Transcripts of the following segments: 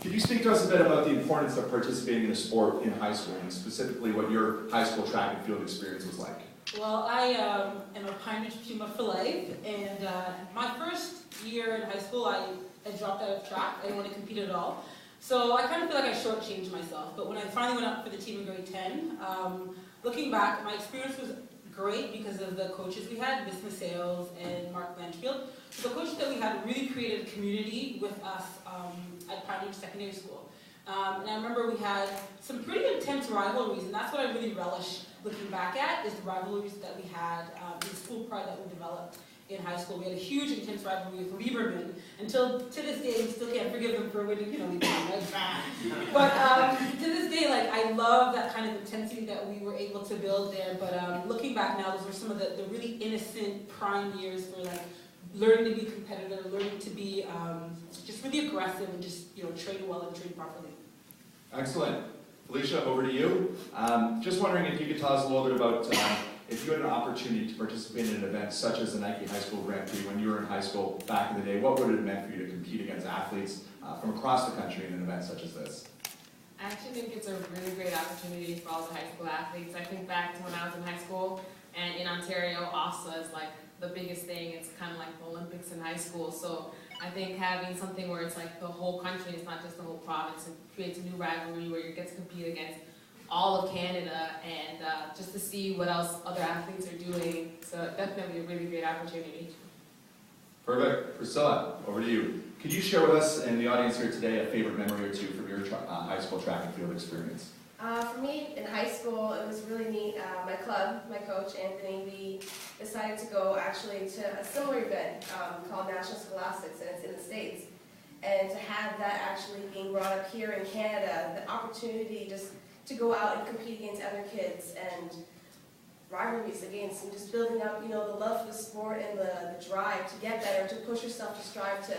Could you speak to us a bit about the importance of participating in a sport in high school, and specifically what your high school track and field experience was like? Well, I am a Pioneers Puma for life, and my first year in high school, I dropped out of track. I didn't want to compete at all. So I kind of feel like I shortchanged myself. But when I finally went up for the team in grade 10, looking back, my experience was great because of the coaches we had, Miss Masales and Mark Blanchfield. So the coaches that we had really created a community with us at Pioneer Secondary School. And I remember we had some pretty intense rivalries, and that's what I really relish looking back at, is the rivalries that we had, the school pride that we developed in high school. We had a huge intense rivalry with Lieberman, until to this day, we still can't forgive them for winning, Lieberman, right? But to this day, like, I love that kind of intensity that we were able to build there. But looking back now, those were some of the really innocent prime years for like learning to be a competitor, learning to be just really aggressive and just train well and train properly. Excellent. Phylicia, over to you. Just wondering if you could tell us a little bit about if you had an opportunity to participate in an event such as the Nike High School Grand Prix when you were in high school back in the day, what would it have meant for you to compete against athletes from across the country in an event such as this? I actually think it's a really great opportunity for all the high school athletes. I think back to when I was in high school, and in Ontario, OSSA is like the biggest thing. It's kind of like the Olympics in high school. So I think having something where it's like the whole country, it's not just the whole province, it creates a new rivalry where you get to compete against all of Canada and just to see what else other athletes are doing. So definitely a really great opportunity. Perfect. Priscilla, over to you. Could you share with us and the audience here today a favorite memory or two from your high school track and field experience? For me, in high school, it was really neat. My club, my coach, Anthony, we decided to go actually to a similar event called National Scholastics, and it's in the States. And to have that actually being brought up here in Canada, the opportunity just to go out and compete against other kids and rivalries against, and just building up, the love for the sport and the drive to get better, to push yourself, to strive to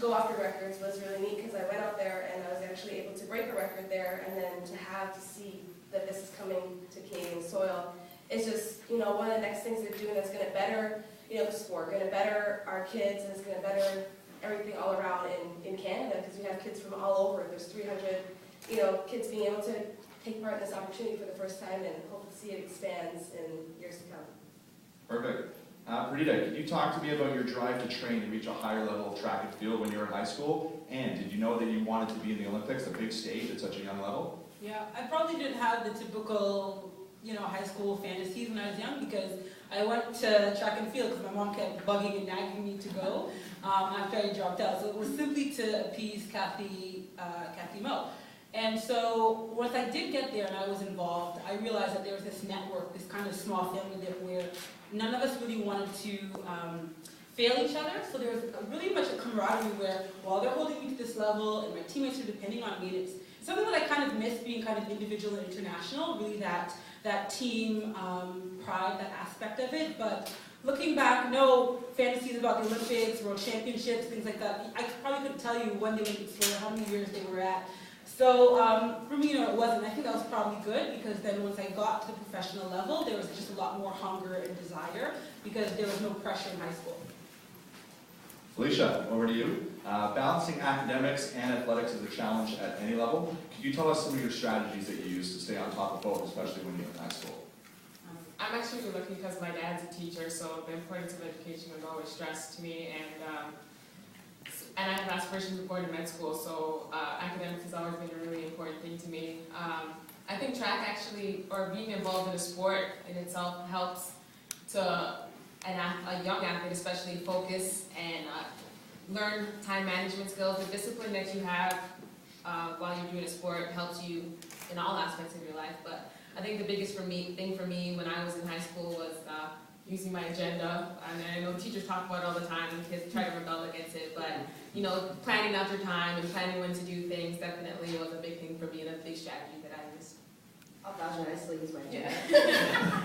go after records was really neat, because I went out there and I was actually able to break a record there, and then to see that this is coming to Canadian soil is just, one of the next things they're doing that's going to better, the sport, going to better our kids, and it's going to better everything all around in Canada, because we have kids from all over. There's 300, kids being able to take part in this opportunity for the first time, and hope to see it expands in years to come. Perfect. Perdita, could you talk to me about your drive to train and reach a higher level of track and field when you were in high school? And did you know that you wanted to be in the Olympics, a big stage at such a young level? Yeah, I probably didn't have the typical, high school fantasies when I was young, because I went to track and field because my mom kept bugging and nagging me to go after I dropped out. So it was simply to appease Kathy Moe. And so once I did get there and I was involved, I realized that there was this network, this kind of small family where none of us really wanted to fail each other. So there was really much a camaraderie where, while they're holding me to this level and my teammates are depending on me, it's something that I kind of miss, being kind of individual and international, really that team pride, that aspect of it. But looking back, no fantasies about the Olympics, World Championships, things like that. I probably couldn't tell you when the Olympics were, how many years they were at. So for me, it wasn't. I think that was probably good, because then once I got to the professional level, there was just a lot more hunger and desire, because there was no pressure in high school. Phylicia, over to you. Balancing academics and athletics is a challenge at any level. Could you tell us some of your strategies that you use to stay on top of both, especially when you're in high school? I'm actually really lucky because my dad's a teacher, so the importance of education was always stressed to me, and I have aspirations of going to med school, so academics has always been a really important thing to me. I think track actually, or being involved in a sport in itself, helps to a young athlete especially focus and learn time management skills. The discipline that you have while you're doing a sport helps you in all aspects of your life. But I think the biggest thing for me when I was in high school was using my agenda. And I know teachers talk about it all the time, and kids try to rebel against it, but planning out your time and planning when to do things definitely was a big thing for me, and a big strategy that I used. I'll vouch and I still use my agenda. Yeah.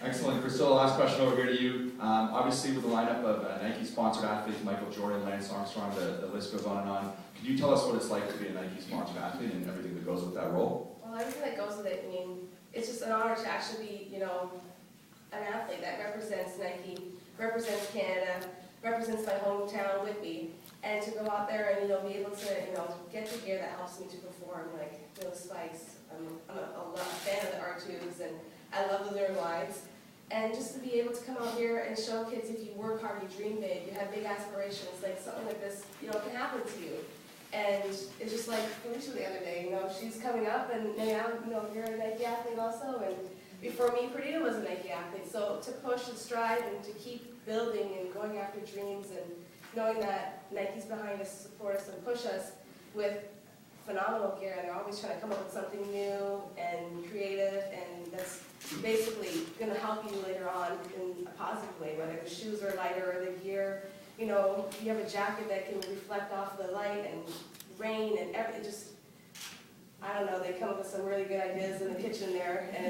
Excellent. Priscilla, last question over here to you. Obviously, with the lineup of Nike-sponsored athletes, Michael Jordan, Lance Armstrong, the list goes on and on. Could you tell us what it's like to be a Nike-sponsored athlete and everything that goes with that role? Well, everything that goes with it, it's just an honor to actually be, an athlete that represents Nike, represents Canada, represents my hometown, Whitby. And to go out there and, be able to, get the gear that helps me to perform, like those spikes. I'm a fan of the R2s, and I love the lunar glides. And just to be able to come out here and show kids, if you work hard, you dream big, you have big aspirations, like something like this, can happen to you. And it's just like Phylicia the other day, she's coming up, and now, you're a Nike athlete also, and before me, Perdita was a Nike athlete. So to push and strive and to keep building and going after dreams, and knowing that Nike's behind us to support us and push us with phenomenal gear, and they're always trying to come up with something new and creative, and that's basically going to help you later on in a positive way, whether the shoes are lighter or the gear. You have a jacket that can reflect off the light and rain and everything. Just, I don't know, they come up with some really good ideas in the kitchen there, and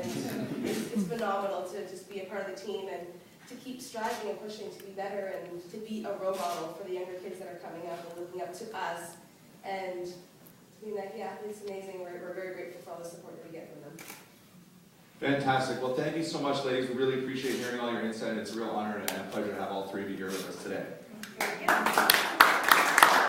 it's phenomenal to just be a part of the team and to keep striving and pushing to be better and to be a role model for the younger kids that are coming up and looking up to us. And to be Nike athletes, amazing. We're very grateful for all the support that we get from them. Fantastic. Well, thank you so much, ladies. We really appreciate hearing all your insight. It's a real honor and a pleasure to have all three of you here with us today. Thank you.